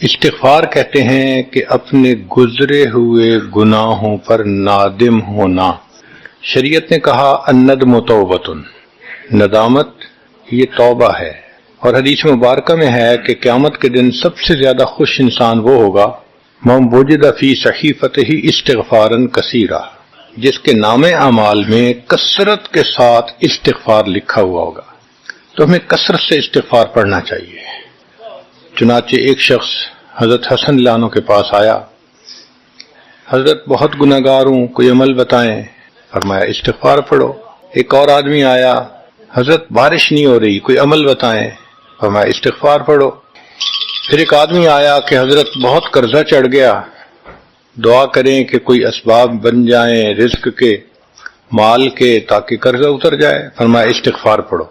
استغفار کہتے ہیں کہ اپنے گزرے ہوئے گناہوں پر نادم ہونا۔ شریعت نے کہا الندم توبۃ، ندامت یہ توبہ ہے، اور حدیث مبارکہ میں ہے کہ قیامت کے دن سب سے زیادہ خوش انسان وہ ہوگا من وجد فی صحیفتہ استغفارا کثیرا، جس کے نام اعمال میں کثرت کے ساتھ استغفار لکھا ہوا ہوگا۔ تو ہمیں کثرت سے استغفار پڑھنا چاہیے۔ چنانچہ ایک شخص حضرت حسن اللہ عنہ کے پاس آیا، حضرت بہت گناہگار ہوں، کوئی عمل بتائیں۔ فرمایا استغفار پڑھو۔ ایک اور آدمی آیا، حضرت بارش نہیں ہو رہی، کوئی عمل بتائیں۔ فرمایا استغفار پڑھو۔ پھر ایک آدمی آیا کہ حضرت بہت قرضہ چڑھ گیا، دعا کریں کہ کوئی اسباب بن جائیں رزق کے، مال کے، تاکہ قرضہ اتر جائے۔ فرمایا استغفار پڑھو۔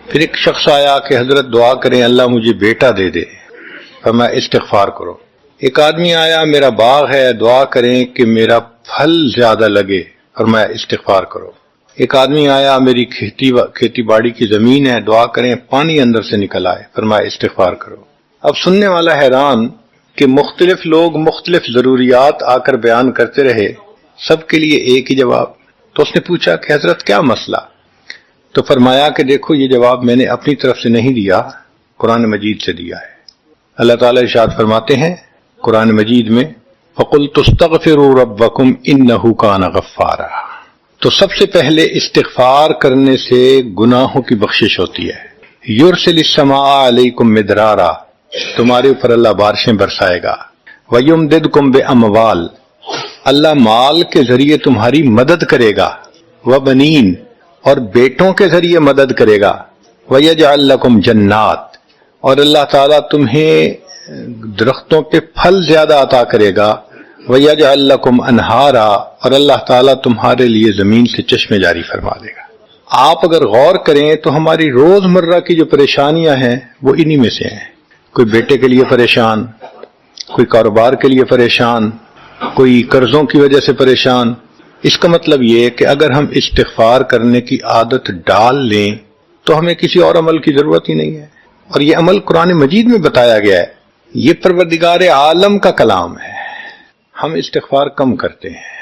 پھر ایک شخص آیا کہ حضرت دعا کریں اللہ مجھے بیٹا دے دے۔ فرمایا استغفار کرو۔ ایک آدمی آیا میرا باغ ہے، دعا کریں کہ میرا پھل زیادہ لگے۔ فرمایا استغفار کرو۔ ایک آدمی آیا میری کھیتی باڑی کی زمین ہے، دعا کریں پانی اندر سے نکل آئے۔ فرمایا استغفار کرو۔ اب سننے والا حیران کہ مختلف لوگ مختلف ضروریات آ کر بیان کرتے رہے، سب کے لیے ایک ہی جواب۔ تو اس نے پوچھا کہ حضرت کیا مسئلہ؟ تو فرمایا کہ دیکھو یہ جواب میں نے اپنی طرف سے نہیں دیا، قرآن مجید سے دیا ہے۔ اللہ تعالیٰ ارشاد فرماتے ہیں قرآن مجید میں فَقُلْتُ اسْتَغْفِرُوا رَبَّكُمْ إِنَّهُ كَانَ غَفَّارًا۔ تو سب سے پہلے استغفار کرنے سے گناہوں کی بخشش ہوتی ہے۔ يُرْسِلِ السَّمَاءَ عَلَيْكُمْ مِدْرَارًا، تمہارے اوپر اللہ بارشیں برسائے گا۔ وَيُمْدِدْكُمْ بِأَمْوَالٍ، اللہ مال کے ذریعے تمہاری مدد کرے گا۔ وَبَنِينَ، اور بیٹوں کے ذریعے مدد کرے گا۔ وَيَجْعَلْ لَكُمْ جَنَّاتٍ، اور اللہ تعالیٰ تمہیں درختوں پہ پھل زیادہ عطا کرے گا۔ وَيَجْعَلْ لَكُمْ أَنْهَارًا، اور اللہ تعالیٰ تمہارے لیے زمین سے چشمے جاری فرما دے گا۔ آپ اگر غور کریں تو ہماری روز مرہ کی جو پریشانیاں ہیں وہ انہی میں سے ہیں۔ کوئی بیٹے کے لیے پریشان، کوئی کاروبار کے لیے پریشان، کوئی قرضوں کی وجہ سے پریشان۔ اس کا مطلب یہ کہ اگر ہم استغفار کرنے کی عادت ڈال لیں تو ہمیں کسی اور عمل کی ضرورت ہی نہیں ہے، اور یہ عمل قرآن مجید میں بتایا گیا ہے۔ یہ پروردگار عالم کا کلام ہے۔ ہم استغفار کم کرتے ہیں،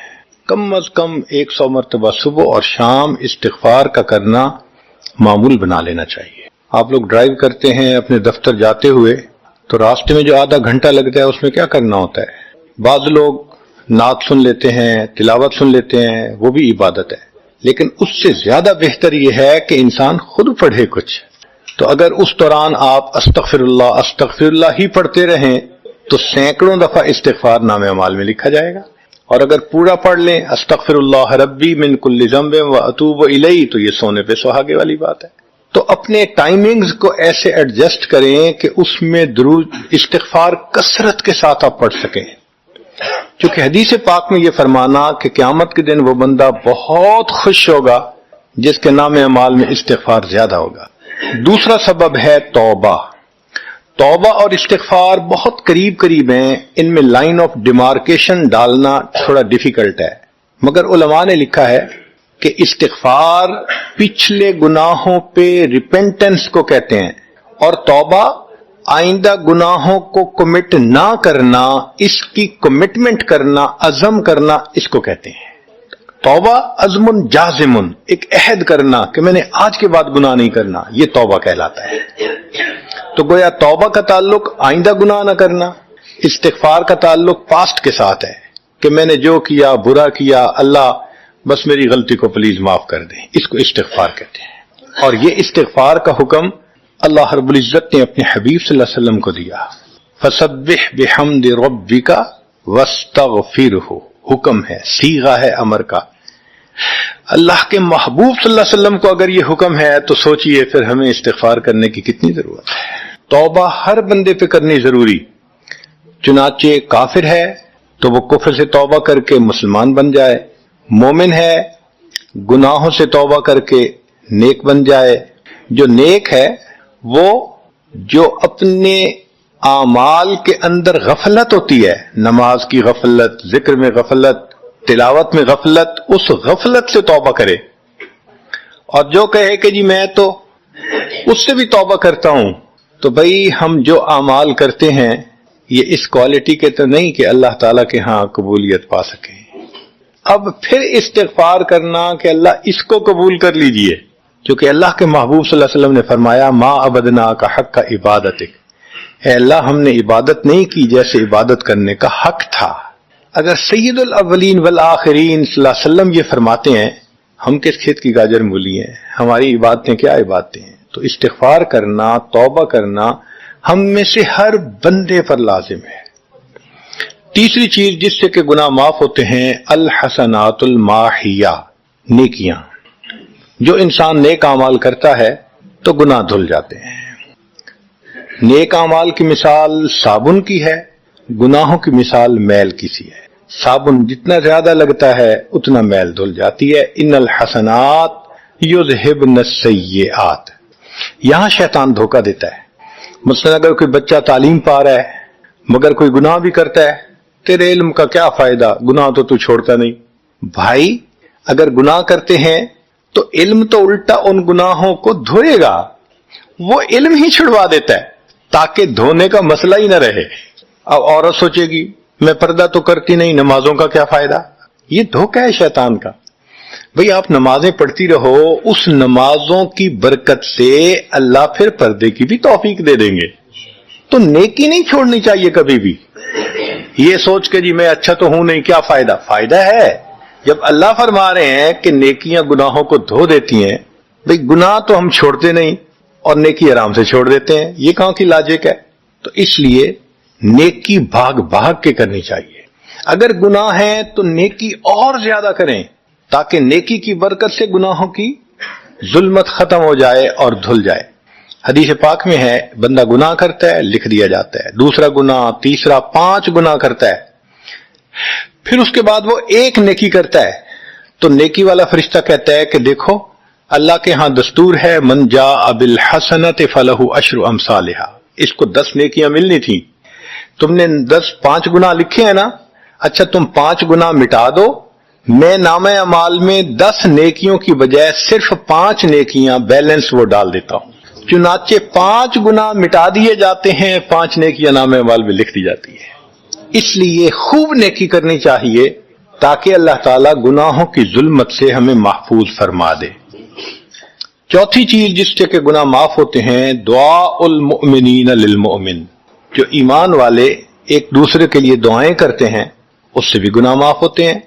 کم از کم 100 مرتبہ صبح اور شام استغفار کا کرنا معمول بنا لینا چاہیے۔ آپ لوگ ڈرائیو کرتے ہیں اپنے دفتر جاتے ہوئے تو راستے میں جو آدھا گھنٹہ لگتا ہے اس میں کیا کرنا ہوتا ہے؟ بعض لوگ نعت سن لیتے ہیں، تلاوت سن لیتے ہیں، وہ بھی عبادت ہے، لیکن اس سے زیادہ بہتر یہ ہے کہ انسان خود پڑھے کچھ۔ تو اگر اس دوران آپ استغفر اللہ ہی پڑھتے رہیں تو سینکڑوں دفعہ استغفار نام اعمال میں لکھا جائے گا، اور اگر پورا پڑھ لیں استغفر اللہ ربی من کل ذنب واتوب الیہ تو یہ سونے پہ سہاگے والی بات ہے۔ تو اپنے ٹائمنگز کو ایسے ایڈجسٹ کریں کہ اس میں درود استغفار کثرت کے ساتھ آپ پڑھ سکیں، کیونکہ حدیث پاک میں یہ فرمانا کہ قیامت کے دن وہ بندہ بہت خوش ہوگا جس کے نام اعمال میں استغفار زیادہ ہوگا۔ دوسرا سبب ہے توبہ۔ توبہ اور استغفار بہت قریب قریب ہیں، ان میں لائن آف ڈیمارکیشن ڈالنا تھوڑا ڈیفیکلٹ ہے، مگر علماء نے لکھا ہے کہ استغفار پچھلے گناہوں پہ ریپینٹنس کو کہتے ہیں، اور توبہ آئندہ گناہوں کو کمٹ نہ کرنا، اس کی کمٹمنٹ کرنا، عزم کرنا، اس کو کہتے ہیں۔ توبہ عزم جازم، ایک عہد کرنا کہ میں نے آج کے بعد گناہ نہیں کرنا، یہ توبہ کہلاتا ہے۔ تو گویا توبہ کا تعلق آئندہ گناہ نہ کرنا، استغفار کا تعلق پاسٹ کے ساتھ ہے کہ میں نے جو کیا برا کیا، اللہ بس میری غلطی کو پلیز معاف کر دیں، اس کو استغفار کہتے ہیں۔ اور یہ استغفار کا حکم اللہ رب العزت نے اپنے حبیب صلی اللہ علیہ وسلم کو دیا، فسبح بحمد ربک واستغفرہ، حکم ہے، صیغہ ہے امر کا۔ اللہ کے محبوب صلی اللہ علیہ وسلم کو اگر یہ حکم ہے تو سوچئے پھر ہمیں استغفار کرنے کی کتنی ضرورت ہے۔ توبہ ہر بندے پہ کرنی ضروری، چنانچہ کافر ہے تو وہ کفر سے توبہ کر کے مسلمان بن جائے، مومن ہے گناہوں سے توبہ کر کے نیک بن جائے۔ جو نیک ہے وہ جو اپنے اعمال کے اندر غفلت ہوتی ہے، نماز کی غفلت، ذکر میں غفلت، تلاوت میں غفلت، اس غفلت سے توبہ کرے، اور جو کہے کہ جی میں تو اس سے بھی توبہ کرتا ہوں تو بھائی ہم جو اعمال کرتے ہیں یہ اس کوالٹی کے تو نہیں کہ اللہ تعالیٰ کے ہاں قبولیت پا سکیں. اب پھر استغفار کرنا کہ اللہ اس کو قبول کر لیجئے، کیونکہ اللہ کے محبوب صلی اللہ علیہ وسلم نے فرمایا ما عبدنا کا حق کا عبادتک، اے اللہ ہم نے عبادت نہیں کی جیسے عبادت کرنے کا حق تھا. اگر سید الاولین والآخرین صلی اللہ علیہ وسلم یہ فرماتے ہیں، ہم کس کھیت کی گاجر مولی ہیں، ہماری عبادتیں کیا عبادتیں ہیں. تو استغفار کرنا، توبہ کرنا ہم میں سے ہر بندے پر لازم ہے. تیسری چیز جس سے کہ گناہ معاف ہوتے ہیں، الحسنات الماحیہ، نیکیاں. جو انسان نیک اعمال کرتا ہے تو گناہ دھل جاتے ہیں. نیک اعمال کی مثال صابن کی ہے، گناہوں کی مثال میل کی سی ہے. صابن جتنا زیادہ لگتا ہے اتنا میل دھل جاتی ہے. ان الحسنات یذہبن السیئات. یہاں شیطان دھوکہ دیتا ہے. مثلا اگر کوئی بچہ تعلیم پا رہا ہے مگر کوئی گناہ بھی کرتا ہے، تیرے علم کا کیا فائدہ، گناہ تو چھوڑتا نہیں. بھائی اگر گناہ کرتے ہیں تو علم تو الٹا ان گناہوں کو دھوئے گا، وہ علم ہی چھڑوا دیتا ہے تاکہ دھونے کا مسئلہ ہی نہ رہے. اب عورت سوچے گی میں پردہ تو کرتی نہیں، نمازوں کا کیا فائدہ. یہ دھوکہ ہے شیطان کا. بھئی آپ نمازیں پڑھتی رہو، اس نمازوں کی برکت سے اللہ پھر پردے کی بھی توفیق دے دیں گے. تو نیکی نہیں چھوڑنی چاہیے کبھی بھی. یہ سوچ کے جی میں اچھا تو ہوں نہیں، کیا فائدہ. فائدہ ہے. جب اللہ فرما رہے ہیں کہ نیکیاں گناہوں کو دھو دیتی ہیں، بھئی گناہ تو ہم چھوڑتے نہیں اور نیکی آرام سے چھوڑ دیتے ہیں، یہ کہاں کی لاجک ہے. تو اس لیے نیکی بھاگ بھاگ کے کرنی چاہیے. اگر گناہ ہے تو نیکی اور زیادہ کریں تاکہ نیکی کی برکت سے گناہوں کی ظلمت ختم ہو جائے اور دھل جائے. حدیث پاک میں ہے بندہ گناہ کرتا ہے لکھ دیا جاتا ہے، دوسرا گناہ، تیسرا، 5 گناہ کرتا ہے، پھر اس کے بعد وہ ایک نیکی کرتا ہے تو نیکی والا فرشتہ کہتا ہے کہ دیکھو اللہ کے ہاں دستور ہے من جاء بالحسنۃ فلہ عشر امثالھا. اس کو 10 نیکیاں ملنی تھی، تم نے 5 گناہ لکھے ہیں نا، اچھا تم 5 گناہ مٹا دو، میں نامہ اعمال میں 10 نیکیوں کی بجائے صرف 5 نیکیاں بیلنس وہ ڈال دیتا ہوں. چنانچہ 5 گناہ مٹا دیے جاتے ہیں، 5 نیکیاں نامہ اعمال میں لکھ دی جاتی ہے. اس لیے خوب نیکی کرنی چاہیے تاکہ اللہ تعالیٰ گناہوں کی ظلمت سے ہمیں محفوظ فرما دے. چوتھی چیز جس سے کہ گناہ معاف ہوتے ہیں، دعاء المؤمنین للمؤمن. جو ایمان والے ایک دوسرے کے لیے دعائیں کرتے ہیں اس سے بھی گناہ معاف ہوتے ہیں.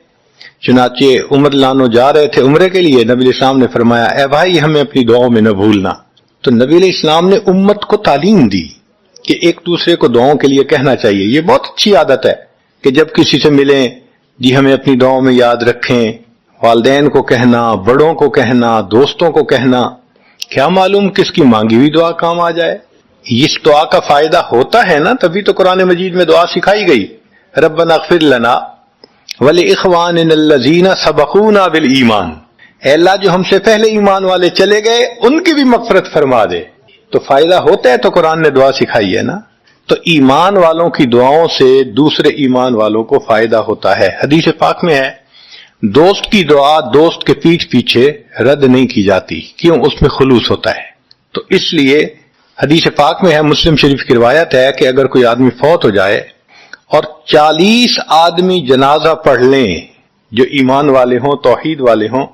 چنانچہ عمر لانو جا رہے تھے عمرے کے لیے، نبی علیہ السلام نے فرمایا اے بھائی ہمیں اپنی دعاؤں میں نہ بھولنا. تو نبی علیہ السلام نے امت کو تعلیم دی کہ ایک دوسرے کو دعاؤں کے لیے کہنا چاہیے. یہ بہت اچھی عادت ہے کہ جب کسی سے ملیں جی ہمیں اپنی دعاؤں میں یاد رکھیں. والدین کو کہنا، بڑوں کو کہنا، دوستوں کو کہنا. کیا معلوم کس کی مانگی ہوئی دعا کام آ جائے. اس دعا کا فائدہ ہوتا ہے نا، تبھی تو قرآن مجید میں دعا سکھائی گئی. ربنا اغفر لنا ولاخواننا الذین سبقونا بالایمان. اے اللہ جو ہم سے پہلے ایمان والے چلے گئے ان کی بھی مغفرت فرما دے. تو فائدہ ہوتا ہے تو قرآن نے دعا سکھائی ہے نا. تو ایمان والوں کی دعاؤں سے دوسرے ایمان والوں کو فائدہ ہوتا ہے. حدیث پاک میں ہے دوست کی دعا دوست کے پیٹھ پیچھے رد نہیں کی جاتی، کیوں؟ اس میں خلوص ہوتا ہے. تو اس لیے حدیث پاک میں ہے، مسلم شریف کی روایت ہے کہ اگر کوئی آدمی فوت ہو جائے اور 40 آدمی جنازہ پڑھ لیں جو ایمان والے ہوں، توحید والے ہوں،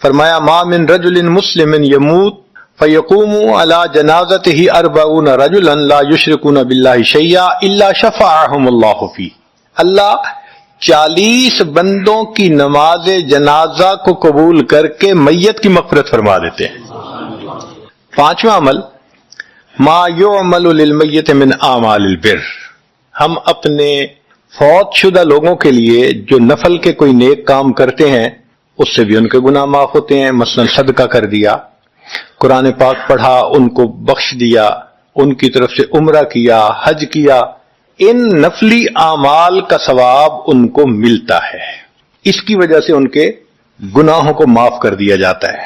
فرمایا ما من رجل مسلم یموت فیقوم علی جنازتہ 40 رجلا لا یشرکون باللہ شیئا الا شفعهم اللہ فی. اللہ 40 بندوں کی نماز جنازہ کو قبول کر کے میت کی مغفرت فرما دیتے ہیں. 5واں عمل ما یعمل للمیت من اعمال البر. ہم اپنے فوت شدہ لوگوں کے لیے جو نفل کے کوئی نیک کام کرتے ہیں اس سے بھی ان کے گناہ معاف ہوتے ہیں. مثلا صدقہ کر دیا، قرآن پاک پڑھا، ان کو بخش دیا، ان کی طرف سے عمرہ کیا، حج کیا، ان نفلی اعمال کا ثواب ان کو ملتا ہے. اس کی وجہ سے ان کے گناہوں کو معاف کر دیا جاتا ہے.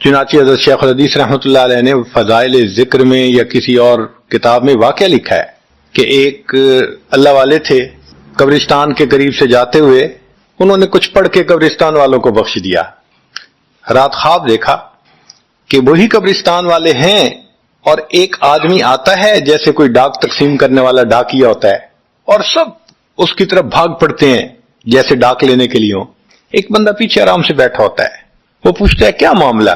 چنانچہ حضرت شیخ الحدیث رحمۃ اللہ علیہ نے فضائل ذکر میں یا کسی اور کتاب میں واقعہ لکھا ہے کہ ایک اللہ والے تھے، قبرستان کے قریب سے جاتے ہوئے انہوں نے کچھ پڑھ کے قبرستان والوں کو بخش دیا. رات خواب دیکھا کہ وہی قبرستان والے ہیں اور ایک آدمی آتا ہے جیسے کوئی ڈاک تقسیم کرنے والا ڈاکیا ہوتا ہے اور سب اس کی طرف بھاگ پڑتے ہیں جیسے ڈاک لینے کے لیے ہو. ایک بندہ پیچھے آرام سے بیٹھا ہوتا ہے. وہ پوچھتا ہے کیا معاملہ؟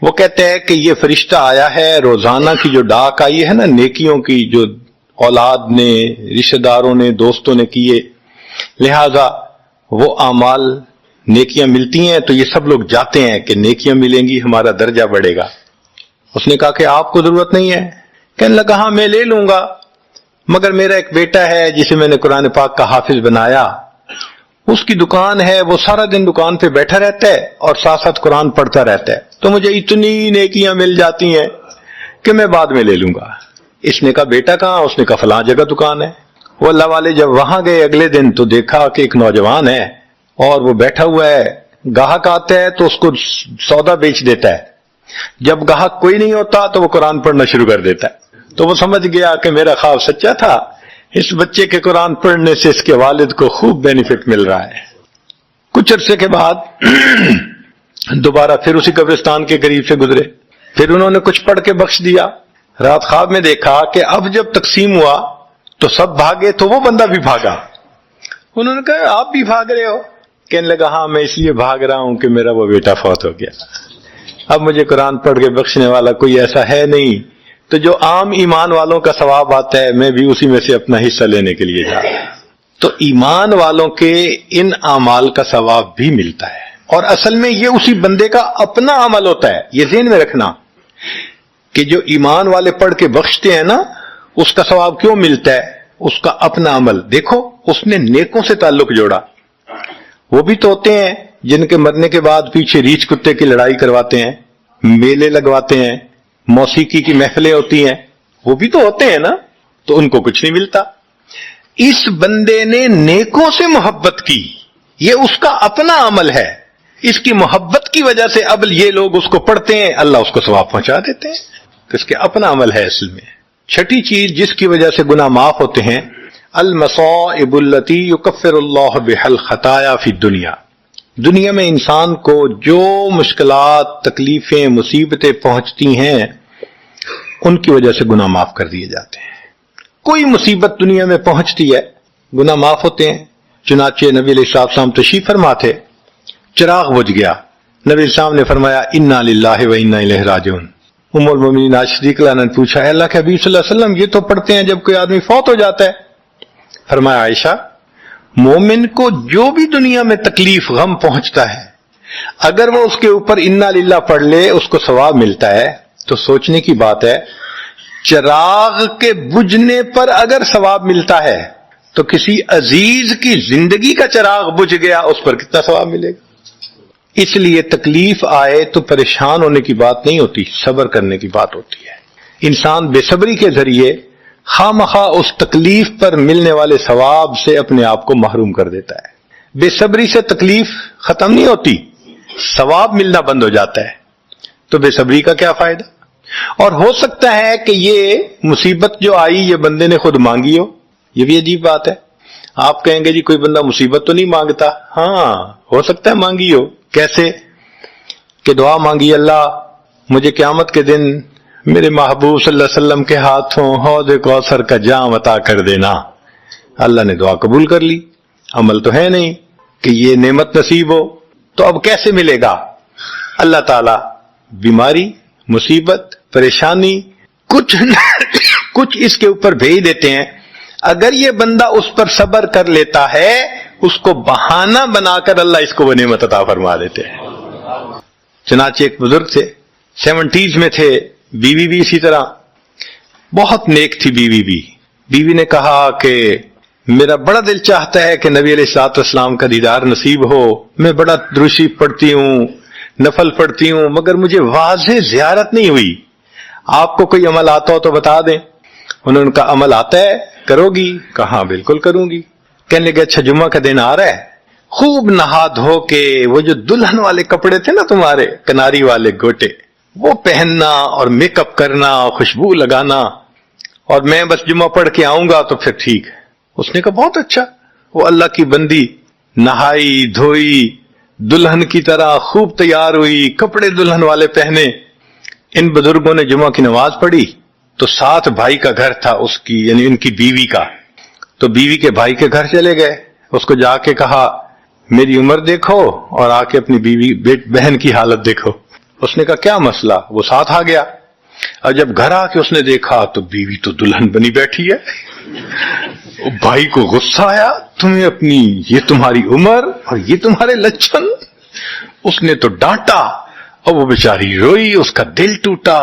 وہ کہتے ہیں کہ یہ فرشتہ آیا ہے، روزانہ کی جو ڈاک آئی ہے نا نیکیوں کی، جو اولاد نے، رشتہ داروں نے، دوستوں نے کیے، لہذا وہ اعمال نیکیاں ملتی ہیں تو یہ سب لوگ جاتے ہیں کہ نیکیاں ملیں گی، ہمارا درجہ بڑھے گا. اس نے کہا کہ آپ کو ضرورت نہیں ہے. کہنے لگا ہاں میں لے لوں گا، مگر میرا ایک بیٹا ہے جسے میں نے قرآن پاک کا حافظ بنایا، اس کی دکان ہے، وہ سارا دن دکان پہ بیٹھا رہتا ہے اور ساتھ ساتھ قرآن پڑھتا رہتا ہے، تو مجھے اتنی نیکیاں مل جاتی ہیں کہ میں بعد میں لے لوں گا. اس نے کہا بیٹا کہاں؟ اس نے کہا فلاں جگہ دکان ہے. وہ اللہ والے جب وہاں گئے اگلے دن تو دیکھا کہ ایک نوجوان ہے اور وہ بیٹھا ہوا ہے، گاہک آتا ہے تو اس کو سودا بیچ دیتا ہے، جب گاہک کوئی نہیں ہوتا تو وہ قرآن پڑھنا شروع کر دیتا ہے. تو وہ سمجھ گیا کہ میرا خواب سچا تھا، اس بچے کے قرآن پڑھنے سے اس کے والد کو خوب بینیفٹ مل رہا ہے. کچھ عرصے کے بعد دوبارہ پھر اسی قبرستان کے قریب سے گزرے، پھر انہوں نے کچھ پڑھ کے بخش دیا. رات خواب میں دیکھا کہ اب جب تقسیم ہوا تو سب بھاگے تو وہ بندہ بھی بھاگا. انہوں نے کہا آپ بھی بھاگ رہے ہو؟ کہنے لگا ہاں میں اس لیے بھاگ رہا ہوں کہ میرا وہ بیٹا فوت ہو گیا، اب مجھے قرآن پڑھ کے بخشنے والا کوئی ایسا ہے نہیں، تو جو عام ایمان والوں کا ثواب آتا ہے میں بھی اسی میں سے اپنا حصہ لینے کے لیے جا رہا ہوں. تو ایمان والوں کے ان اعمال کا ثواب بھی ملتا ہے، اور اصل میں یہ اسی بندے کا اپنا عمل ہوتا ہے. یہ ذہن میں رکھنا کہ جو ایمان والے پڑھ کے بخشتے ہیں نا، اس کا ثواب کیوں ملتا ہے؟ اس کا اپنا عمل. دیکھو اس نے نیکوں سے تعلق جوڑا. وہ بھی تو ہوتے ہیں جن کے مرنے کے بعد پیچھے ریچھ کتے کی لڑائی کرواتے ہیں، میلے لگواتے ہیں، موسیقی کی محفلیں ہوتی ہیں، وہ بھی تو ہوتے ہیں نا، تو ان کو کچھ نہیں ملتا. اس بندے نے نیکوں سے محبت کی، یہ اس کا اپنا عمل ہے، اس کی محبت کی وجہ سے اب یہ لوگ اس کو پڑھتے ہیں، اللہ اس کو ثواب پہنچا دیتے ہیں. تو اس کے اپنا عمل ہے اصل میں. چھٹی چیز جس کی وجہ سے گناہ معاف ہوتے ہیں، المصائب التی یکفر اللہ بها الخطایا فی الدنیا. دنیا میں انسان کو جو مشکلات، تکلیفیں، مصیبتیں پہنچتی ہیں ان کی وجہ سے گناہ معاف کر دیے جاتے ہیں. کوئی مصیبت دنیا میں پہنچتی ہے گناہ معاف ہوتے ہیں. چنانچہ نبی علیہ السلام تشریف فرما تھے، چراغ بجھ گیا، نبی علیہ السلام نے فرمایا انا للہ و انا الیہ راجعون. ام المؤمنین عائشہ صدیقہ عنہا نے پوچھا اے اللہ کے حبیب صلی اللہ علیہ وسلم یہ تو پڑھتے ہیں جب کوئی آدمی فوت ہو جاتا ہے. فرمایا عائشہ مومن کو جو بھی دنیا میں تکلیف غم پہنچتا ہے اگر وہ اس کے اوپر انا للہ پڑھ لے اس کو ثواب ملتا ہے. تو سوچنے کی بات ہے، چراغ کے بجھنے پر اگر ثواب ملتا ہے تو کسی عزیز کی زندگی کا چراغ بجھ گیا اس پر کتنا ثواب ملے گا. اس لیے تکلیف آئے تو پریشان ہونے کی بات نہیں ہوتی، صبر کرنے کی بات ہوتی ہے. انسان بے صبری کے ذریعے خواہ مخواہ اس تکلیف پر ملنے والے ثواب سے اپنے آپ کو محروم کر دیتا ہے. بے صبری سے تکلیف ختم نہیں ہوتی، ثواب ملنا بند ہو جاتا ہے. تو بے صبری کا کیا فائدہ؟ اور ہو سکتا ہے کہ یہ مصیبت جو آئی یہ بندے نے خود مانگی ہو. یہ بھی عجیب بات ہے. آپ کہیں گے جی کوئی بندہ مصیبت تو نہیں مانگتا. ہاں ہو سکتا ہے مانگی ہو. کیسے؟ کہ دعا مانگی اللہ مجھے قیامت کے دن میرے محبوب صلی اللہ علیہ وسلم کے ہاتھوں حوض کوثر کا جام عطا کر دینا. اللہ نے دعا قبول کر لی. عمل تو ہے نہیں کہ یہ نعمت نصیب ہو، تو اب کیسے ملے گا؟ اللہ تعالی بیماری، مصیبت، پریشانی کچھ اس کے اوپر بھیج دیتے ہیں. اگر یہ بندہ اس پر صبر کر لیتا ہے اس کو بہانہ بنا کر اللہ اس کو وہ نعمت عطا فرما دیتے ہیں. چنانچہ ایک بزرگ تھے، 70s میں تھے، بیوی بھی اسی طرح بہت نیک تھی. بیوی نے کہا کہ میرا بڑا دل چاہتا ہے کہ نبی علیہ الصلوۃ والسلام کا دیدار نصیب ہو. میں بڑا درود شریف پڑھتی ہوں، نفل پڑھتی ہوں، مگر مجھے واضح زیارت نہیں ہوئی. آپ کو کوئی عمل آتا ہو تو بتا دیں. انہوں نے کہا عمل آتا ہے، کرو گی؟ کہا بالکل کروں گی. کہنے لگے اچھا جمعہ کا دن آ رہا ہے، خوب نہا دھو کے وہ جو دلہن والے کپڑے تھے نا تمہارے کناری والے گوٹے، وہ پہننا اور میک اپ کرنا، خوشبو لگانا، اور میں بس جمعہ پڑھ کے آؤں گا تو پھر ٹھیک ہے. اس نے کہا بہت اچھا. وہ اللہ کی بندی نہائی دھوئی، دلہن کی طرح خوب تیار ہوئی، کپڑے دلہن والے پہنے. ان بزرگوں نے جمعہ کی نماز پڑھی تو ساتھ بھائی کا گھر تھا اس کی، یعنی ان کی بیوی کا، تو بیوی کے بھائی کے گھر چلے گئے، اس کو جا کے کہا میری عمر دیکھو اور آ کے اپنی بیوی بہن کی حالت دیکھو۔ اس نے کہا کیا مسئلہ؟ وہ ساتھ آ گیا، اور جب گھر آ کے اس نے دیکھا تو بیوی تو دلہن بنی بیٹھی ہے۔ بھائی کو غصہ آیا، تمہیں اپنی یہ تمہاری عمر اور یہ تمہارے لچھن۔ اس نے تو ڈانٹا اور وہ بیچاری روئی، اس کا دل ٹوٹا،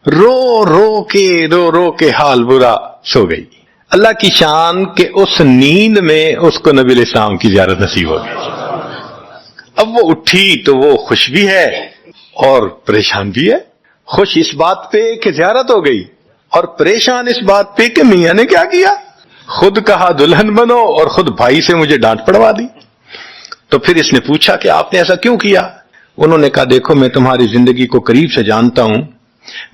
رو رو کے حال برا، سو گئی۔ اللہ کی شان کہ اس نیند میں اس کو نبی علیہ السلام کی زیارت نصیب ہو گئی۔ اب وہ اٹھی تو وہ خوش بھی ہے اور پریشان بھی ہے، خوش اس بات پہ کہ زیارت ہو گئی، اور پریشان اس بات پہ کہ میاں نے کیا کیا، خود کہا دلہن بنو اور خود بھائی سے مجھے ڈانٹ پڑوا دی۔ تو پھر اس نے پوچھا کہ آپ نے ایسا کیوں کیا؟ انہوں نے کہا دیکھو میں تمہاری زندگی کو قریب سے جانتا ہوں،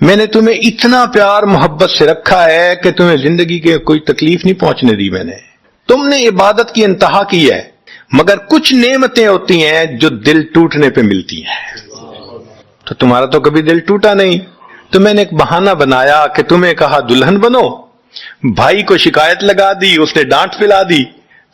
میں نے تمہیں اتنا پیار محبت سے رکھا ہے کہ تمہیں زندگی کے کوئی تکلیف نہیں پہنچنے دی میں نے، تم نے عبادت کی انتہا کی ہے، مگر کچھ نعمتیں ہوتی ہیں جو دل ٹوٹنے پہ ملتی ہیں، تو تمہارا تو کبھی دل ٹوٹا نہیں، تو میں نے ایک بہانہ بنایا کہ تمہیں کہا دلہن بنو، بھائی کو شکایت لگا دی، اس نے ڈانٹ پلا دی،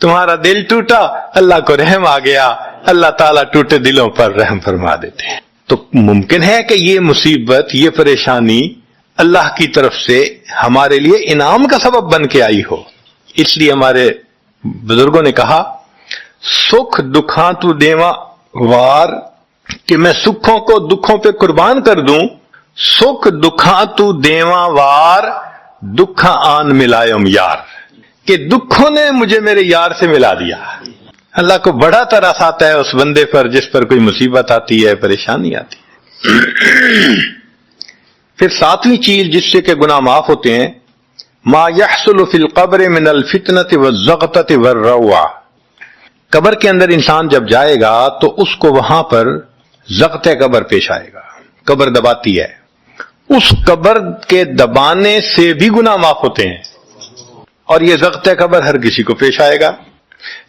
تمہارا دل ٹوٹا، اللہ کو رحم آ گیا، اللہ تعالیٰ ٹوٹے دلوں پر رحم فرما دیتے ہیں۔ تو ممکن ہے کہ یہ مصیبت، یہ پریشانی اللہ کی طرف سے ہمارے لیے انعام کا سبب بن کے آئی ہو۔ اس لیے ہمارے بزرگوں نے کہا سکھ دکھاں تو دیواں وار، کہ میں سکھوں کو دکھوں پہ قربان کر دوں، سکھ دکھاں تو دیواں وار، دکھاں آن ملائم یار، کہ دکھوں نے مجھے میرے یار سے ملا دیا۔ اللہ کو بڑا ترس آتا ہے اس بندے پر جس پر کوئی مصیبت آتی ہے، پریشانی آتی ہے۔ پھر ساتویں چیز جس سے کہ گناہ معاف ہوتے ہیں، ما یحصل فی القبر من الفتنۃ والزغطۃ والروع، قبر کے اندر انسان جب جائے گا تو اس کو وہاں پر زغط قبر پیش آئے گا، قبر دباتی ہے، اس قبر کے دبانے سے بھی گناہ معاف ہوتے ہیں، اور یہ زغط قبر ہر کسی کو پیش آئے گا۔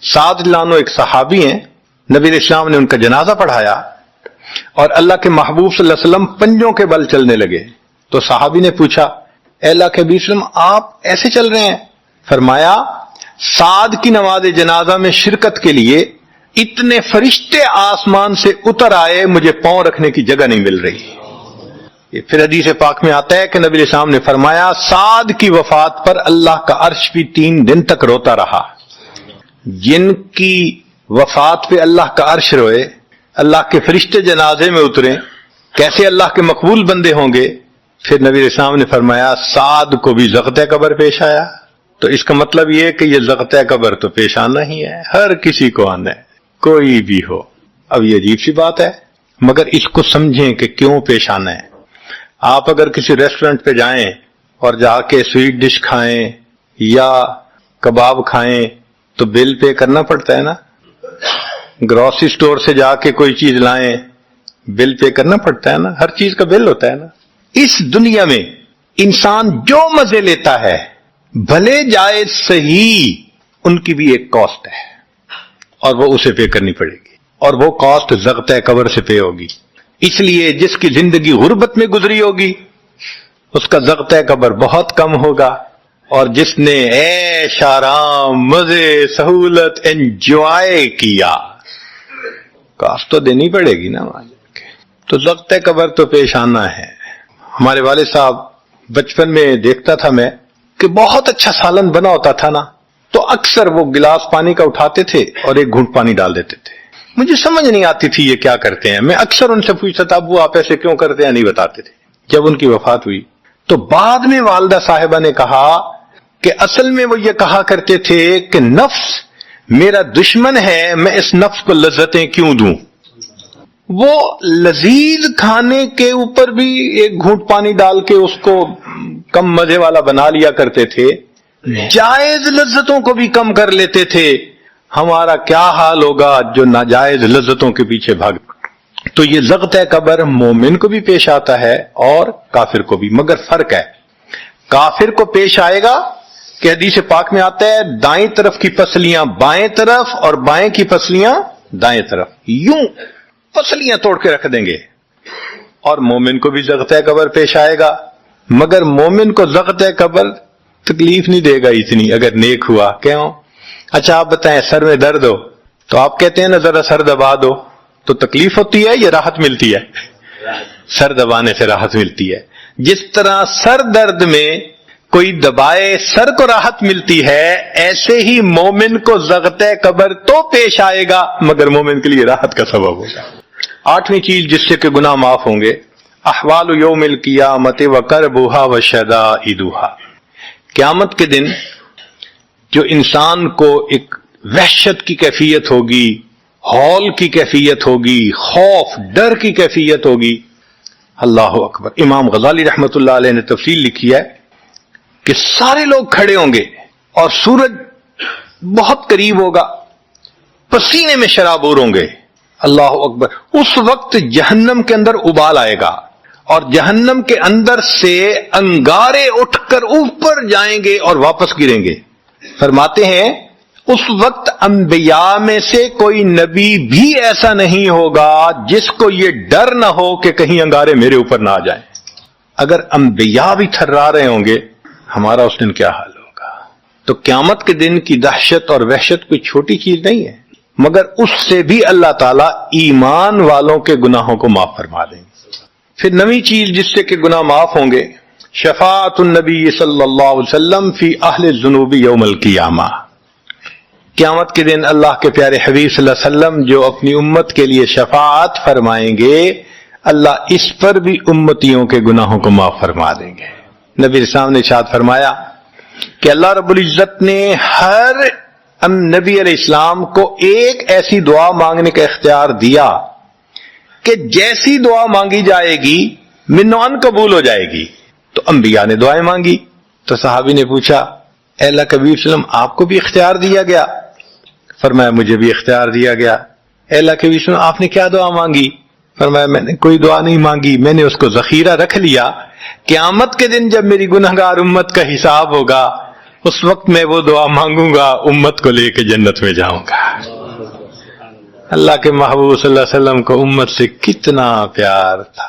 سعد لانو ایک صحابی ہیں، نبی علیہ السلام نے ان کا جنازہ پڑھایا اور اللہ کے محبوب صلی اللہ علیہ وسلم پنجوں کے بل چلنے لگے، تو صحابی نے پوچھا اے اللہ کے نبی صلی اللہ علیہ وسلم آپ ایسے چل رہے ہیں؟ فرمایا سعد کی نماز جنازہ میں شرکت کے لیے اتنے فرشتے آسمان سے اتر آئے، مجھے پاؤں رکھنے کی جگہ نہیں مل رہی۔ یہ پھر حدیث پاک میں آتا ہے کہ نبی علیہ السلام نے فرمایا سعد کی وفات پر اللہ کا عرش بھی 3 دن تک روتا رہا۔ جن کی وفات پہ اللہ کا عرش روئے، اللہ کے فرشتے جنازے میں اترے، کیسے اللہ کے مقبول بندے ہوں گے؟ پھر نبی علیہ السلام نے فرمایا سعد کو بھی زغط قبر پیش آیا۔ تو اس کا مطلب یہ کہ یہ زغط قبر تو پیش آنا ہی ہے، ہر کسی کو آنا ہے، کوئی بھی ہو۔ اب یہ عجیب سی بات ہے، مگر اس کو سمجھیں کہ کیوں پیش آنا ہے۔ آپ اگر کسی ریسٹورنٹ پہ جائیں اور جا کے سویٹ ڈش کھائیں یا کباب کھائیں تو بل پے کرنا پڑتا ہے نا، گروسری سٹور سے جا کے کوئی چیز لائیں بل پے کرنا پڑتا ہے نا، ہر چیز کا بل ہوتا ہے نا۔ اس دنیا میں انسان جو مزے لیتا ہے بھلے جائز صحیح، ان کی بھی ایک کاسٹ ہے اور وہ اسے پے کرنی پڑے گی، اور وہ کاسٹ زغط قبر سے پے ہوگی۔ اس لیے جس کی زندگی غربت میں گزری ہوگی اس کا زغط قبر بہت کم ہوگا، اور جس نے عیش آرام مزے سہولت انجوائے کیا کاسٹ تو دینی پڑے گی نا مالک۔ تو زغط قبر تو پیش آنا ہے۔ ہمارے والد صاحب بچپن میں دیکھتا تھا میں کہ بہت اچھا سالن بنا ہوتا تھا نا، تو اکثر وہ گلاس پانی کا اٹھاتے تھے اور ایک گھونٹ پانی ڈال دیتے تھے۔ مجھے سمجھ نہیں آتی تھی یہ کیا کرتے ہیں، میں اکثر ان سے پوچھتا تھا ابو آپ ایسے کیوں کرتے ہیں، نہیں بتاتے تھے۔ جب ان کی وفات ہوئی تو بعد میں والدہ صاحبہ نے کہا کہ اصل میں وہ یہ کہا کرتے تھے کہ نفس میرا دشمن ہے، میں اس نفس کو لذتیں کیوں دوں۔ وہ لذیذ کھانے کے اوپر بھی ایک گھونٹ پانی ڈال کے اس کو کم مزے والا بنا لیا کرتے تھے، جائز لذتوں کو بھی کم کر لیتے تھے۔ ہمارا کیا حال ہوگا جو ناجائز لذتوں کے پیچھے بھاگ۔ تو یہ زغط قبر مومن کو بھی پیش آتا ہے اور کافر کو بھی، مگر فرق ہے، کافر کو پیش آئے گا کہ حدیث پاک میں آتا ہے دائیں طرف کی پسلیاں بائیں طرف اور بائیں کی پسلیاں دائیں طرف، یوں پسلیاں توڑ کے رکھ دیں گے، اور مومن کو بھی ضغط قبر پیش آئے گا، مگر مومن کو ضغط قبر تکلیف نہیں دے گا اتنی اگر نیک ہوا. کیوں؟ اچھا آپ بتائیں، سر میں درد ہو تو آپ کہتے ہیں نا ذرا سر دبا دو، تو تکلیف ہوتی ہے یا راحت ملتی ہے؟ سر دبانے سے راحت ملتی ہے. جس طرح سر درد میں کوئی دبائے سر کو راحت ملتی ہے، ایسے ہی مومن کو ضغط قبر تو پیش آئے گا مگر مومن کے لیے راحت کا سبب ہوگا. 8ویں چیز جس سے کہ گناہ معاف ہوں گے، احوال یوم القیامت وکربھا وشدائدھا. قیامت کے دن جو انسان کو ایک وحشت کی کیفیت ہوگی، ہول کی کیفیت ہوگی، خوف ڈر کی کیفیت ہوگی. اللہ اکبر. امام غزالی رحمت اللہ علیہ نے تفصیل لکھی ہے کہ سارے لوگ کھڑے ہوں گے اور سورج بہت قریب ہوگا، پسینے میں شرابور ہوں گے. اللہ اکبر. اس وقت جہنم کے اندر ابال آئے گا اور جہنم کے اندر سے انگارے اٹھ کر اوپر جائیں گے اور واپس گریں گے. فرماتے ہیں اس وقت انبیاء میں سے کوئی نبی بھی ایسا نہیں ہوگا جس کو یہ ڈر نہ ہو کہ کہیں انگارے میرے اوپر نہ آ جائیں. اگر انبیاء بھی تھرا رہے ہوں گے، ہمارا اس دن کیا حال ہوگا؟ تو قیامت کے دن کی دہشت اور وحشت کوئی چھوٹی چیز نہیں ہے، مگر اس سے بھی اللہ تعالیٰ ایمان والوں کے گناہوں کو معاف فرما دیں گے. پھر 9ویں چیز جس سے کہ گناہ معاف ہوں گے، شفاعت النبی صلی اللہ علیہ وسلم فی اہل الذنوب یوم القیامہ. قیامت کے دن اللہ کے پیارے حبیب صلی اللہ علیہ وسلم جو اپنی امت کے لیے شفاعت فرمائیں گے، اللہ اس پر بھی امتیوں کے گناہوں کو معاف فرما دیں گے. نبی اسلام نے ارشاد فرمایا کہ اللہ رب العزت نے ہر نبی علیہ السلام کو ایک ایسی دعا مانگنے کا اختیار دیا کہ جیسی دعا مانگی جائے گی منوان قبول ہو جائے گی. تو انبیاء نے دعائیں مانگی تو صحابی نے پوچھا اے اللہ کے حبیب صلی اللہ علیہ وسلم آپ کو بھی اختیار دیا گیا؟ فرمایا مجھے بھی اختیار دیا گیا. اے اللہ کے حبیب صلی اللہ علیہ وسلم آپ نے کیا دعا مانگی؟ فرمایا میں نے کوئی دعا نہیں مانگی، میں نے اس کو ذخیرہ رکھ لیا. قیامت کے دن جب میری گنہگار امت کا حساب ہوگا اس وقت میں وہ دعا مانگوں گا، امت کو لے کے جنت میں جاؤں گا. اللہ کے محبوب صلی اللہ علیہ وسلم کو امت سے کتنا پیار تھا.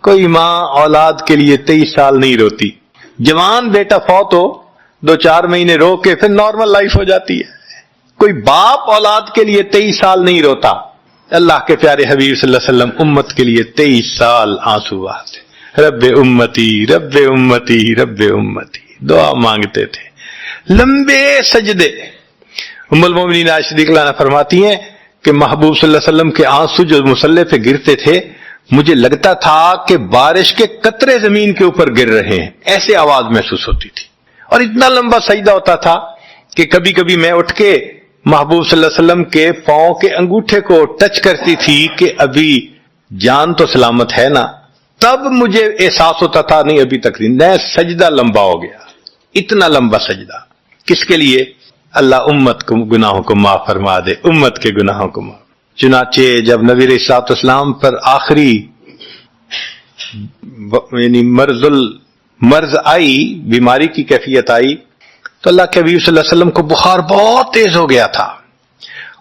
کوئی ماں اولاد کے لیے 23 سال نہیں روتی. جوان بیٹا فوت ہو 2-4 مہینے رو کے پھر نارمل لائف ہو جاتی ہے. کوئی باپ اولاد کے لیے 23 سال نہیں روتا. اللہ کے پیارے حبیب صلی اللہ علیہ وسلم امت کے لیے 23 سال آنسو بہاتے، رب امتی رب امتی رب امتی دعا مانگتے تھے. لمبے سجدے. ام المومنین عائشہ صدیقہ عنہا فرماتی ہیں کہ محبوب صلی اللہ علیہ وسلم کے آنسو جو مصلی پہ گرتے تھے مجھے لگتا تھا کہ بارش کے قطرے زمین کے اوپر گر رہے ہیں، ایسے آواز محسوس ہوتی تھی. اور اتنا لمبا سجدہ ہوتا تھا کہ کبھی کبھی میں اٹھ کے محبوب صلی اللہ علیہ وسلم کے پاؤں کے انگوٹھے کو ٹچ کرتی تھی کہ ابھی جان تو سلامت ہے نا. تب مجھے احساس ہوتا تھا نہیں ابھی تک نہیں، سجدہ لمبا ہو گیا. اتنا لمبا سجدہ کس کے لیے؟ اللہ امت کو گناہوں کو معاف فرما دے، امت کے گناہوں کو معاف. چنانچہ جب نبی علیہ الصلوۃ والسلام پر آخری یعنی مرض آئی، بیماری کی کیفیت آئی، تو اللہ کے حبیب صلی اللہ علیہ وسلم کو بخار بہت تیز ہو گیا تھا.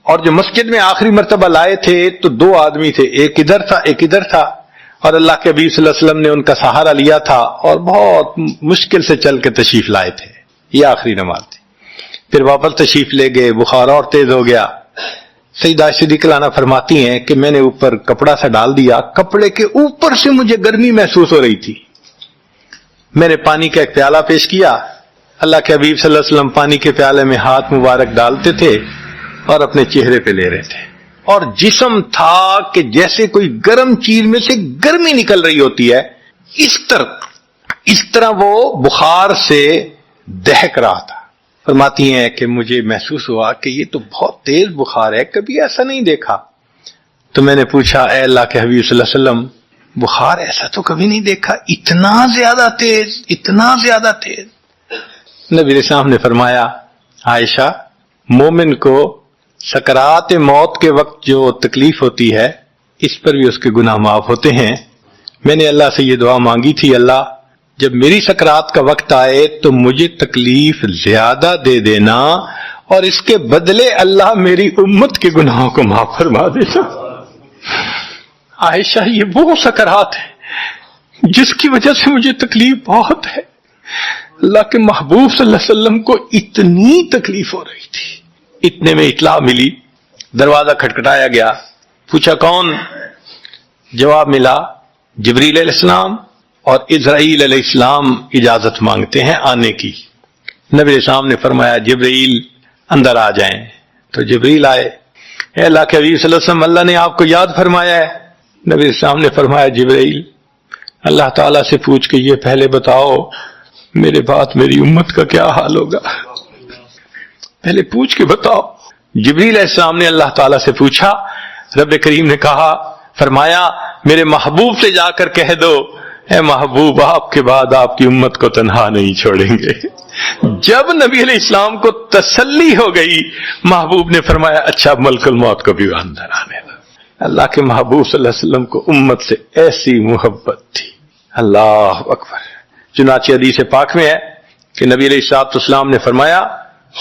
اور جو مسجد میں آخری مرتبہ لائے تھے تو 2 آدمی تھے، ایک ادھر تھا ایک ادھر تھا، اور اللہ کے حبیب صلی اللہ علیہ وسلم نے ان کا سہارا لیا تھا اور بہت مشکل سے چل کے تشریف لائے تھے. یہ آخری نماز تھی. پھر واپس تشریف لے گئے، بخار اور تیز ہو گیا. سیدہ عائشہ صدیقہ عنہا فرماتی ہیں کہ میں نے اوپر کپڑا سا ڈال دیا، کپڑے کے اوپر سے مجھے گرمی محسوس ہو رہی تھی. میں نے پانی کا ایک پیالہ پیش کیا، اللہ کے حبیب صلی اللہ علیہ وسلم پانی کے پیالے میں ہاتھ مبارک ڈالتے تھے اور اپنے چہرے پہ لے رہے تھے، اور جسم تھا کہ جیسے کوئی گرم چیز میں سے گرمی نکل رہی ہوتی ہے، اس طرح وہ بخار سے دہک رہا تھا. فرماتی ہیں کہ مجھے محسوس ہوا کہ یہ تو بہت تیز بخار ہے، کبھی ایسا نہیں دیکھا. تو میں نے پوچھا اے اللہ کے حبیب صلی اللہ علیہ وسلم بخار ایسا تو کبھی نہیں دیکھا، اتنا زیادہ تیز اتنا زیادہ تیز. نبی علیہ السلام نے فرمایا عائشہ، مومن کو سکرات موت کے وقت جو تکلیف ہوتی ہے اس پر بھی اس کے گناہ معاف ہوتے ہیں. میں نے اللہ سے یہ دعا مانگی تھی، اللہ جب میری سکرات کا وقت آئے تو مجھے تکلیف زیادہ دے دینا اور اس کے بدلے اللہ میری امت کے گناہوں کو معاف فرما دینا. عائشہ یہ وہ سکرات ہے جس کی وجہ سے مجھے تکلیف بہت ہے. اللہ کے محبوب صلی اللہ علیہ وسلم کو اتنی تکلیف ہو رہی تھی. اتنے میں اطلاع ملی، دروازہ کھٹکھٹایا گیا، پوچھا کون؟ جواب ملا جبریل علیہ السلام اور اسرائیل علیہ السلام اجازت مانگتے ہیں آنے کی. نبی علیہ السلام نے فرمایا جبریل اندر آ جائیں. تو جبریل آئے. اے اللہ کے حبیب صلی اللہ علیہ وسلم، اللہ نے آپ کو یاد فرمایا ہے. نبی علیہ السلام نے فرمایا جبریل اللہ تعالیٰ سے پوچھ کے یہ پہلے بتاؤ میرے بعد میری امت کا کیا حال ہوگا، پہلے پوچھ کے بتاؤ. جبریل علیہ السلام نے اللہ تعالیٰ سے پوچھا. رب کریم نے کہا، فرمایا میرے محبوب سے جا کر کہہ دو اے محبوب آپ کے بعد آپ کی امت کو تنہا نہیں چھوڑیں گے. جب نبی علیہ السلام کو تسلی ہو گئی، محبوب نے فرمایا اچھا ملک الموت کو بھی اندر آنے دو. اللہ کے محبوب صلی اللہ علیہ وسلم کو امت سے ایسی محبت تھی. اللہ اکبر. چنانچہ حدیث پاک میں ہے کہ نبی علیہ الصلوۃ والسلام نے فرمایا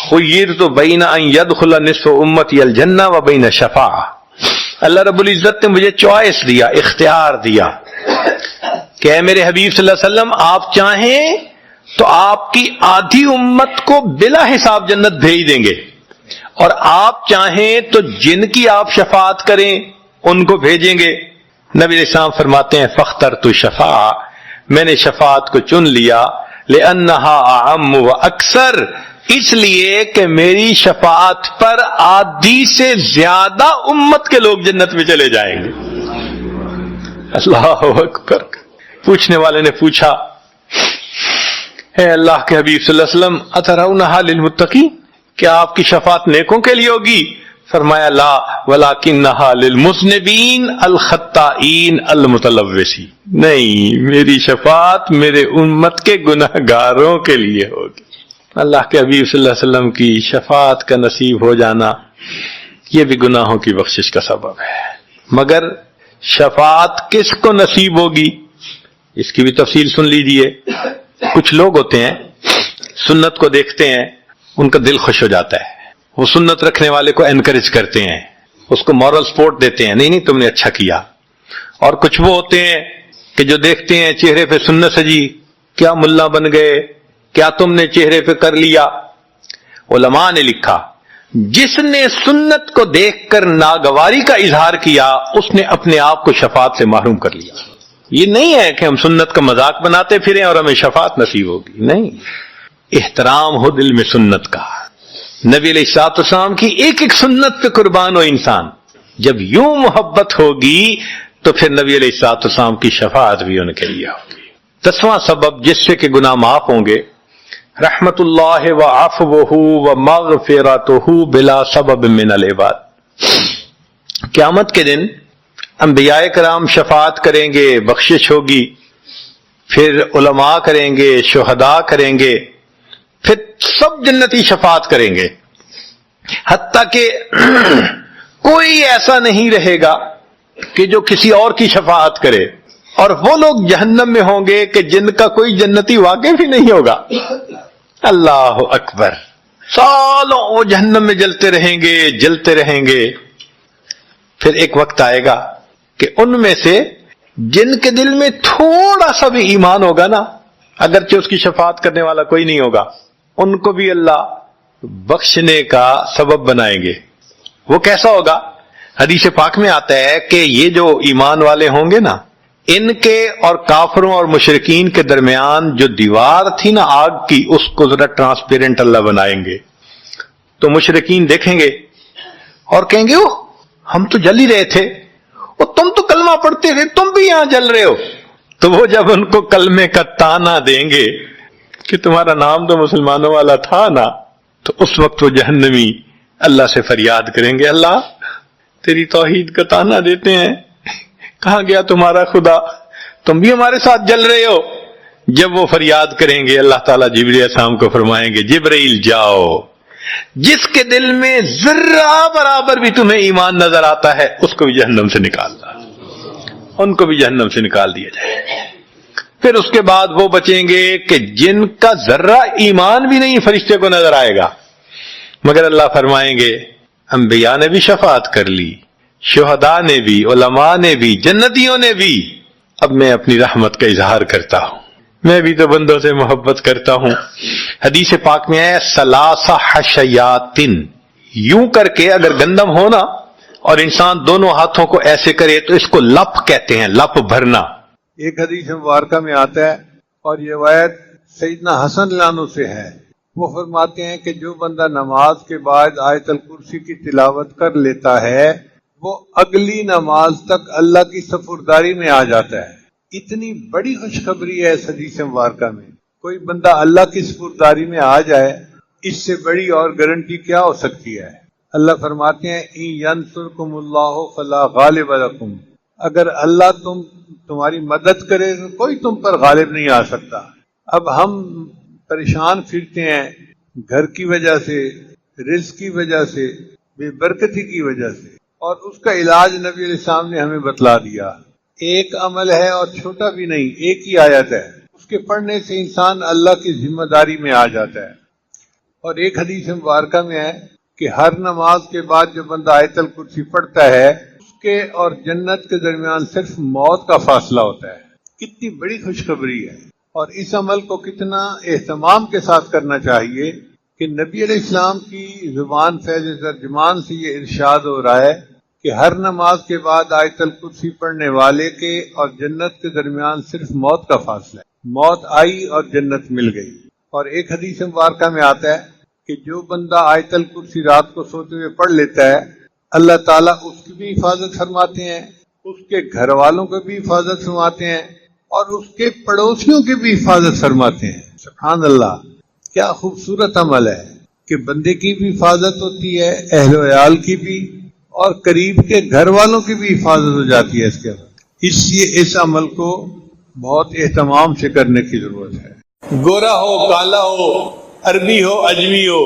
خیرت بین ان یدخل نصف امتی الجنہ و بین شفاعہ. اللہ رب العزت نے مجھے چوائس دیا، اختیار دیا کہ اے میرے حبیب صلی اللہ علیہ وسلم آپ چاہیں تو آپ کی آدھی امت کو بلا حساب جنت بھیج دیں گے، اور آپ چاہیں تو جن کی آپ شفاعت کریں ان کو بھیجیں گے. نبی علیہ السلام فرماتے ہیں فاخترت الشفاعہ، میں نے شفاعت کو چن لیا، لأنہا اعم و اکثر، اس لیے کہ میری شفاعت پر آدھی سے زیادہ امت کے لوگ جنت میں چلے جائیں گے. اللہ اکبر. پوچھنے والے نے پوچھا اے اللہ کے حبیب صلی اللہ علیہ وسلم اترونہا للمتقین، کیا آپ کی شفاعت نیکوں کے لیے ہوگی؟ فرمایا لا ولکنہا للمذنبین الخطائین المتلوثین، نہیں میری شفاعت میرے امت کے گناہگاروں کے لیے ہوگی. اللہ کے حبیب صلی اللہ علیہ وسلم کی شفاعت کا نصیب ہو جانا یہ بھی گناہوں کی بخشش کا سبب ہے. مگر شفاعت کس کو نصیب ہوگی اس کی بھی تفصیل سن لیجئے. کچھ لوگ ہوتے ہیں سنت کو دیکھتے ہیں ان کا دل خوش ہو جاتا ہے، وہ سنت رکھنے والے کو انکریج کرتے ہیں، اس کو مورل سپورٹ دیتے ہیں، نہیں تم نے اچھا کیا. اور کچھ وہ ہوتے ہیں کہ جو دیکھتے ہیں چہرے پہ سنت سجی، کیا ملا بن گئے، کیا تم نے چہرے پہ کر لیا. علماء نے لکھا جس نے سنت کو دیکھ کر ناگواری کا اظہار کیا اس نے اپنے آپ کو شفاعت سے محروم کر لیا. یہ نہیں ہے کہ ہم سنت کا مذاق بناتے پھریں اور ہمیں شفاعت نصیب ہوگی، نہیں. احترام ہو دل میں سنت کا. نبی علیہ الصلوۃ والسلام کی ایک ایک سنت پہ قربان ہو انسان. جب یوں محبت ہوگی تو پھر نبی علیہ الصلوۃ والسلام کی شفاعت بھی ان کے لیے ہوگی. 10واں سبب جس سے کہ گناہ معاف ہوں گے، رحمت اللہ و عفوہ و مغفرتہ بلا سبب من العباد. قیامت کے دن انبیاء کرام شفاعت کریں گے، بخشش ہوگی، پھر علماء کریں گے، شہداء کریں گے، پھر سب جنتی شفاعت کریں گے، حتیٰ کہ کوئی ایسا نہیں رہے گا کہ جو کسی اور کی شفاعت کرے. اور وہ لوگ جہنم میں ہوں گے کہ جن کا کوئی جنتی واقف ہی نہیں ہوگا. اللہ اکبر. سالوں وہ جہنم میں جلتے رہیں گے، جلتے رہیں گے. پھر ایک وقت آئے گا کہ ان میں سے جن کے دل میں تھوڑا سا بھی ایمان ہوگا نا، اگرچہ اس کی شفاعت کرنے والا کوئی نہیں ہوگا، ان کو بھی اللہ بخشنے کا سبب بنائیں گے. وہ کیسا ہوگا؟ حدیث پاک میں آتا ہے کہ یہ جو ایمان والے ہوں گے نا، ان کے اور کافروں اور مشرکین کے درمیان جو دیوار تھی نا آگ کی، اس کو ذرا ٹرانسپیرنٹ اللہ بنائیں گے. تو مشرکین دیکھیں گے اور کہیں گے اوہ ہم تو جل ہی رہے تھے، اور تم تو کلمہ پڑھتے تھے، تم بھی یہاں جل رہے ہو. تو وہ جب ان کو کلمے کا تانا دیں گے کہ تمہارا نام تو مسلمانوں والا تھا نا، تو اس وقت وہ جہنمی اللہ سے فریاد کریں گے اللہ تیری توحید کا تانا دیتے ہیں، کہاں گیا تمہارا خدا، تم بھی ہمارے ساتھ جل رہے ہو. جب وہ فریاد کریں گے اللہ تعالیٰ جبریل علیہ السلام کو فرمائیں گے جبرائیل جاؤ، جس کے دل میں ذرہ برابر بھی تمہیں ایمان نظر آتا ہے اس کو بھی جہنم سے نکالنا، ان کو بھی جہنم سے نکال دیا جائے. پھر اس کے بعد وہ بچیں گے کہ جن کا ذرہ ایمان بھی نہیں فرشتے کو نظر آئے گا، مگر اللہ فرمائیں گے انبیاء نے بھی شفاعت کر لی، شہداء نے بھی، علماء نے بھی، جنتیوں نے بھی. اب میں اپنی رحمت کا اظہار کرتا ہوں، میں بھی تو بندوں سے محبت کرتا ہوں۔ حدیث پاک میں ہے ثلاث حشیاتن، یوں کر کے اگر گندم ہونا اور انسان دونوں ہاتھوں کو ایسے کرے تو اس کو لپ کہتے ہیں، لپ بھرنا۔ ایک حدیث مبارکہ میں آتا ہے اور یہ روایت سیدنا حسن لانو سے ہے، وہ فرماتے ہیں کہ جو بندہ نماز کے بعد آیت الکرسی کی تلاوت کر لیتا ہے وہ اگلی نماز تک اللہ کی سپرداری میں آ جاتا ہے۔ اتنی بڑی خوشخبری ہے اس حدیث مبارکہ میں، کوئی بندہ اللہ کی سپرداری میں آ جائے، اس سے بڑی اور گارنٹی کیا ہو سکتی ہے؟ اللہ فرماتے ہیں اِن ینصرکم اللہ فلا غالب لکم، اگر اللہ تمہاری مدد کرے تو کوئی تم پر غالب نہیں آ سکتا۔ اب ہم پریشان پھرتے ہیں گھر کی وجہ سے، رزق کی وجہ سے، بے برکتی کی وجہ سے، اور اس کا علاج نبی علیہ السلام نے ہمیں بتلا دیا۔ ایک عمل ہے اور چھوٹا بھی نہیں، ایک ہی آیت ہے، اس کے پڑھنے سے انسان اللہ کی ذمہ داری میں آ جاتا ہے۔ اور ایک حدیث مبارکہ میں ہے کہ ہر نماز کے بعد جو بندہ آیت الکرسی پڑھتا ہے اس کے اور جنت کے درمیان صرف موت کا فاصلہ ہوتا ہے۔ کتنی بڑی خوشخبری ہے، اور اس عمل کو کتنا اہتمام کے ساتھ کرنا چاہیے کہ نبی علیہ السلام کی زبان فیض ترجمان سے یہ ارشاد ہو رہا ہے کہ ہر نماز کے بعد آیت الکرسی پڑھنے والے کے اور جنت کے درمیان صرف موت کا فاصلہ ہے۔ موت آئی اور جنت مل گئی۔ اور ایک حدیث مبارکہ میں آتا ہے کہ جو بندہ آیت الکرسی رات کو سوتے ہوئے پڑھ لیتا ہے اللہ تعالیٰ اس کی بھی حفاظت فرماتے ہیں، اس کے گھر والوں کو بھی حفاظت فرماتے ہیں، اور اس کے پڑوسیوں کی بھی حفاظت فرماتے ہیں۔ سبحان اللہ، کیا خوبصورت عمل ہے کہ بندے کی بھی حفاظت ہوتی ہے، اہل و عیال کی بھی، اور قریب کے گھر والوں کی بھی حفاظت ہو جاتی ہے اس کے بعد۔ اس لیے اس عمل کو بہت اہتمام سے کرنے کی ضرورت ہے۔ گورا ہو، کالا ہو، عربی ہو، اجمی ہو،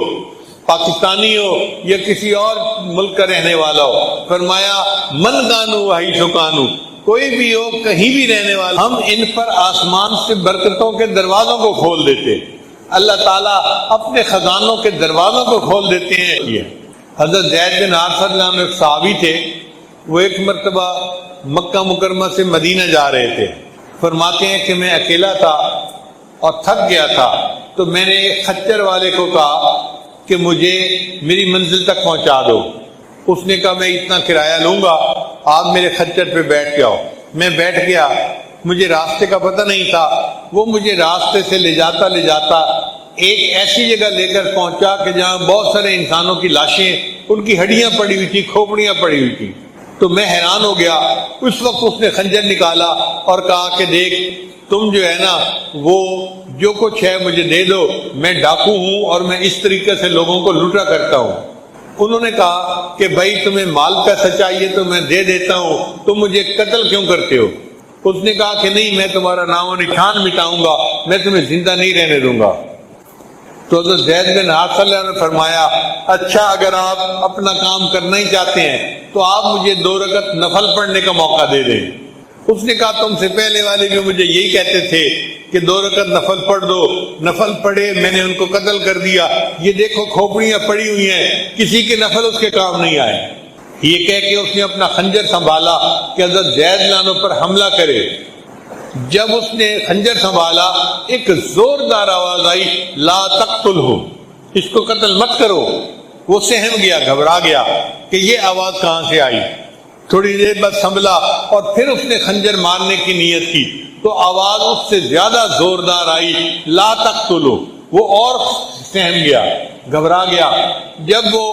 پاکستانی ہو یا کسی اور ملک کا رہنے والا ہو، فرمایا من کانو وحی سکانو، کوئی بھی ہو، کہیں بھی رہنے والا، ہم ان پر آسمان سے برکتوں کے دروازوں کو کھول دیتے۔ اللہ تعالیٰ اپنے خزانوں کے دروازوں کو کھول دیتے ہیں۔ حضرت زید بن حارثہ رضی اللہ عنہ ایک صحابی تھے، وہ ایک مرتبہ مکہ مکرمہ سے مدینہ جا رہے تھے۔ فرماتے ہیں کہ میں اکیلا تھا اور تھک گیا تھا، تو میں نے ایک خچر والے کو کہا کہ مجھے میری منزل تک پہنچا دو۔ اس نے کہا میں اتنا کرایہ لوں گا، آپ میرے خچر پہ بیٹھ جاؤ۔ میں بیٹھ گیا، مجھے راستے کا پتہ نہیں تھا، وہ مجھے راستے سے لے جاتا ایک ایسی جگہ لے کر پہنچا کہ جہاں بہت سارے انسانوں کی لاشیں، ان کی ہڈیاں پڑی ہوئی تھی، کھوپڑیاں پڑی ہوئی تھی۔ تو میں حیران ہو گیا۔ اس وقت اس نے خنجر نکالا اور کہا کہ دیکھ تم جو ہے نا وہ جو کچھ ہے مجھے دے دو، میں ڈاکو ہوں اور میں اس طریقے سے لوگوں کو لوٹا کرتا ہوں۔ انہوں نے کہا کہ بھائی تمہیں مال پیسہ چاہیے تو میں دے دیتا ہوں، تم مجھے قتل کیوں کرتے ہو؟ اس نے کہا کہ نہیں، میں تمہارا نام و نشان مٹاؤں گا، میں تمہیں زندہ نہیں رہنے دوں گا۔ تو حضرت زید بن حارثہ نے فرمایا اچھا اگر آپ اپنا کام کرنا ہی چاہتے ہیں تو آپ مجھے 2 رکعت نفل پڑھنے کا موقع دے دیں۔ اس نے کہا تم سے پہلے والے بھی مجھے یہی کہتے تھے کہ 2 رکعت نفل پڑھ دو، نفل پڑھے، میں نے ان کو قتل کر دیا، یہ دیکھو کھوپڑیاں پڑی ہوئی ہیں، کسی کے نفل اس کے کام نہیں آئے۔ یہ کہہ کے اس نے اپنا خنجر سنبھالا کہ حضرت زید لانو پر حملہ کرے۔ جب اس نے خنجر سنبھالا ایک زوردار آواز آئی لا تقتلہ، اس کو قتل مت کرو۔ وہ سہم گیا، گھبرا گیا کہ یہ آواز کہاں سے آئی۔ تھوڑی دیر بعد سنبھلا اور پھر اس نے خنجر مارنے کی نیت کی تو آواز اس سے زیادہ زوردار آئی لا تقتلہ، وہ اور سہم گیا، گھبرا گیا۔ جب وہ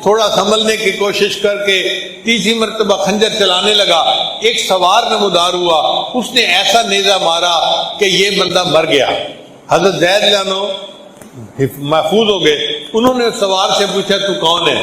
تھوڑا سنبھلنے کی کوشش کر کے تیسری مرتبہ خنجر چلانے لگا، ایک سوار نمودار ہوا، اس نے ایسا نیزہ مارا کہ یہ بندہ مر گیا۔ حضرت زید لانو محفوظ ہو گئے۔ انہوں نے سوار سے پوچھا تو کون ہے؟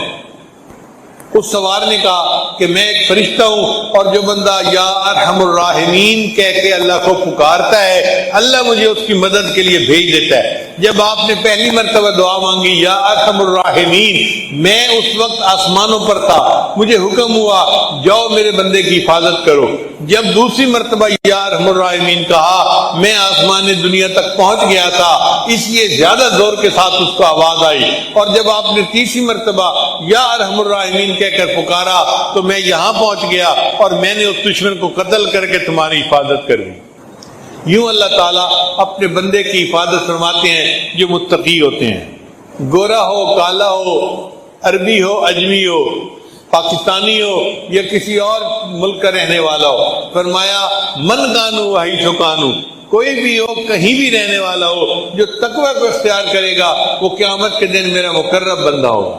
اس سوار نے کہا کہ میں ایک فرشتہ ہوں، اور جو بندہ یا ارحم الراحمین کہہ کے اللہ کو پکارتا ہے اللہ مجھے اس کی مدد کے لیے بھیج دیتا ہے۔ جب آپ نے پہلی مرتبہ دعا مانگی یا ارحم الراحمین، میں اس وقت آسمانوں پر تھا، مجھے حکم ہوا جاؤ میرے بندے کی حفاظت کرو۔ جب دوسری مرتبہ یا ارحم الراحمین کہا میں آسمان دنیا تک پہنچ گیا تھا، اس لیے زیادہ زور کے ساتھ اس کو آواز آئی۔ اور جب آپ نے تیسری مرتبہ یا ارحم الراحمین کہہ کر پکارا تو میں یہاں پہنچ گیا اور میں نے اس دشمن کو قتل کر کے تمہاری حفاظت کر دی۔ یوں اللہ تعالیٰ اپنے بندے کی حفاظت فرماتے ہیں جو متقی ہوتے ہیں۔ گورا ہو، کالا ہو، عربی ہو، اجمی ہو، پاکستانی ہو یا کسی اور ملک کا رہنے والا ہو، فرمایا من کانو وحیث کانو، کوئی بھی ہو، کہیں بھی رہنے والا ہو، جو تقوی کو اختیار کرے گا وہ قیامت کے دن میرا مقرب بندہ ہوگا۔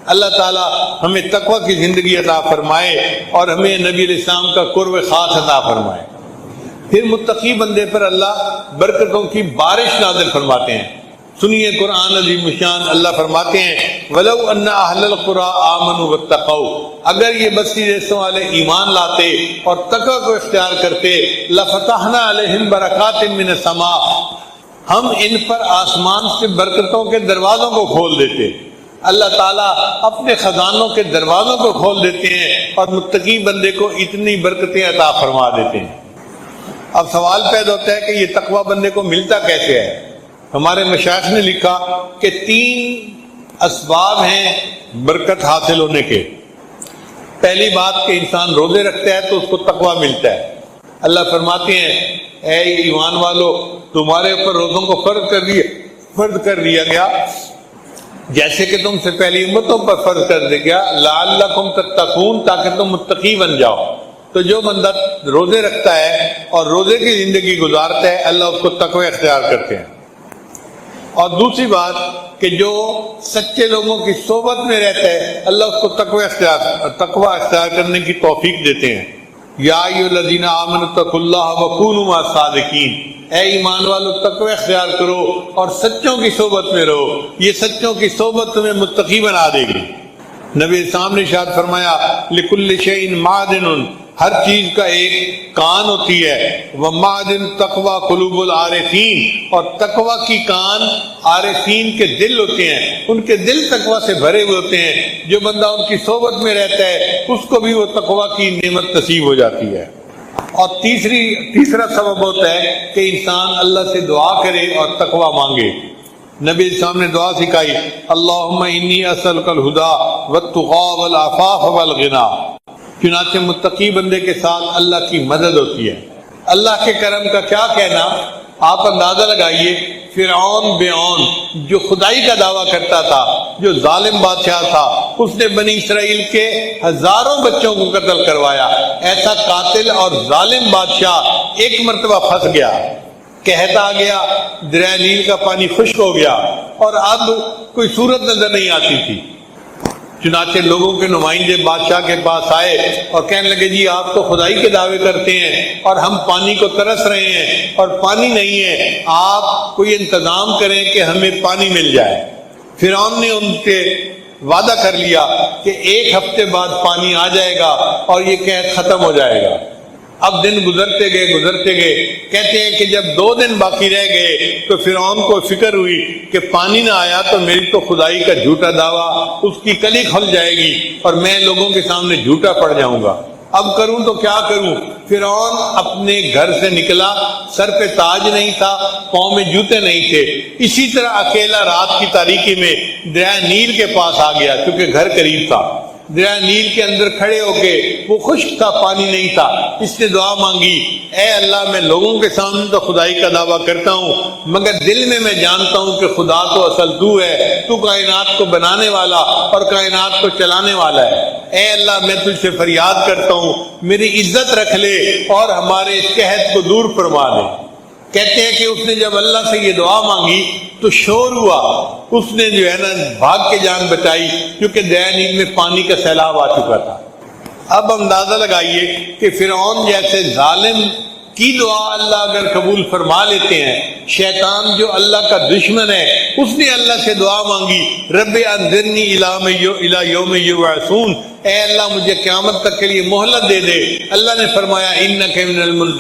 اللہ تعالیٰ ہمیں تقوی کی زندگی عطا فرمائے اور ہمیں نبی علیہ السلام کا قرب خاص عطا فرمائے۔ پھر متقی بندے پر اللہ برکتوں کی بارش نازل فرماتے ہیں۔ سنیے قرآن عظیم الشان، اللہ فرماتے ہیں وَلَوْ أَنَّ أَهْلَ الْقُرَىٰ آمَنُوا وَاتَّقَوْا، اگر یہ بستی رستوں والے ایمان لاتے اور تقوی کو اختیار کرتے، لَفَتَحْنَا عَلَيْهِمْ بَرَكَاتٍ مِّنَ السَّمَاءِ، ہم ان پر آسمان سے برکتوں کے دروازوں کو کھول دیتے۔ اللہ تعالیٰ اپنے خزانوں کے دروازوں کو کھول دیتے ہیں اور متقی بندے کو اتنی برکتیں عطا فرما دیتے ہیں۔ اب سوال پیدا ہوتا ہے کہ یہ تقوی بندے کو ملتا کیسے ہے؟ ہمارے مشائخ نے لکھا کہ 3 اسباب ہیں برکت حاصل ہونے کے۔ پہلی بات کہ انسان روزے رکھتا ہے تو اس کو تقوی ملتا ہے۔ اللہ فرماتے ہیں اے ایمان والو، تمہارے اوپر روزوں کو فرض کر دیا گیا جیسے کہ تم سے پہلی امتوں پر فرض کر دیا گیا، لعلکم تتقون، تاکہ تم متقی بن جاؤ۔ تو جو بندہ روزے رکھتا ہے اور روزے کی زندگی گزارتا ہے، اللہ اس کو تقوی اختیار کرتے ہیں۔ اور دوسری بات کہ جو سچے لوگوں کی صحبت میں رہتا ہے، اللہ اس کو تقوی اختیار کرنے کی توفیق دیتے ہیں۔ یا ایھا الذین آمنوا اتقوا اللہ وکونوا مع الصادقین، اے ایمان والو تقوی اختیار کرو اور سچوں کی صحبت میں رہو، یہ سچوں کی صحبت تمہیں متقی بنا دے گی۔ نبی اسلام نے ارشاد فرمایا لکل شیء معدن، ہر چیز کا ایک کان ہوتی ہے، ومعدن تقوی قلوب العارفین، اور تقوی کی کان عارفین کے دل ہوتے ہیں، ان کے دل تقوی سے بھرے ہوئے ہوتے ہیں۔ جو بندہ ان کی صحبت میں رہتا ہے اس کو بھی وہ تقوی کی نعمت نصیب ہو جاتی ہے۔ اور تیسرا سبب ہوتا ہے کہ انسان اللہ سے دعا کرے اور تقوی مانگے۔ نبی اسلام نے دعا سکھائی اللہم انی اسألک الہدی والتقی والعفاف والغنی۔ چنانچہ متقی بندے کے ساتھ اللہ کی مدد ہوتی ہے۔ اللہ کے کرم کا کیا کہنا، آپ اندازہ لگائیے فرعون جو خدائی کا دعویٰ کرتا تھا، جو ظالم بادشاہ تھا، اس نے بنی اسرائیل کے ہزاروں بچوں کو قتل کروایا۔ ایسا قاتل اور ظالم بادشاہ ایک مرتبہ پھنس گیا، قحط آ گیا، دریائے نیل کا پانی خشک ہو گیا اور اب کوئی صورت نظر نہیں آتی تھی۔ چنانچہ لوگوں کے نمائندے بادشاہ کے پاس آئے اور کہنے لگے جی آپ تو خدائی کے دعوے کرتے ہیں اور ہم پانی کو ترس رہے ہیں اور پانی نہیں ہے، آپ کوئی انتظام کریں کہ ہمیں پانی مل جائے۔ فرعون نے ان سے وعدہ کر لیا کہ 1 ہفتے بعد پانی آ جائے گا اور یہ قحط ختم ہو جائے گا۔ اب دن گزرتے گئے، کہتے ہیں کہ جب 2 دن باقی رہ گئے تو فرعون کو فکر ہوئی کہ پانی نہ آیا تو میری تو خدائی کا جھوٹا دعویٰ، اس کی کلی کھل جائے گی اور میں لوگوں کے سامنے جھوٹا پڑ جاؤں گا۔ اب کروں تو کیا کروں؟ فرعون اپنے گھر سے نکلا، سر پہ تاج نہیں تھا، پاؤں میں جوتے نہیں تھے، اسی طرح اکیلا رات کی تاریکی میں دریائے نیل کے پاس آ گیا، کیونکہ گھر قریب تھا۔ دریائے نیل کے اندر کھڑے ہو کے، وہ خشک تھا، پانی نہیں تھا، اس نے دعا مانگی اے اللہ میں لوگوں کے سامنے تو خدائی کا دعویٰ کرتا ہوں مگر دل میں جانتا ہوں کہ خدا تو اصل تو ہے، تو کائنات کو بنانے والا اور کائنات کو چلانے والا ہے۔ اے اللہ میں تجھ سے فریاد کرتا ہوں میری عزت رکھ لے اور ہمارے اس قحط کو دور فرما دے۔ کہتے ہیں کہ اس نے جب اللہ سے یہ دعا مانگی تو شور ہوا، اس نے جو ہے نا بھاگ کے جان بچائی کیونکہ دریائے نیل میں پانی کا سیلاب آ چکا تھا۔ اب اندازہ لگائیے کہ فرعون جیسے ظالم کی دعا اللہ اگر قبول فرما لیتے ہیں، شیطان جو اللہ کا دشمن ہے اس نے اللہ سے دعا مانگی رب انظرنی الی یوم یبعثون، اے اللہ مجھے قیامت تک کے لیے مہلت دے دے، اللہ نے فرمایا انک من المنظرین۔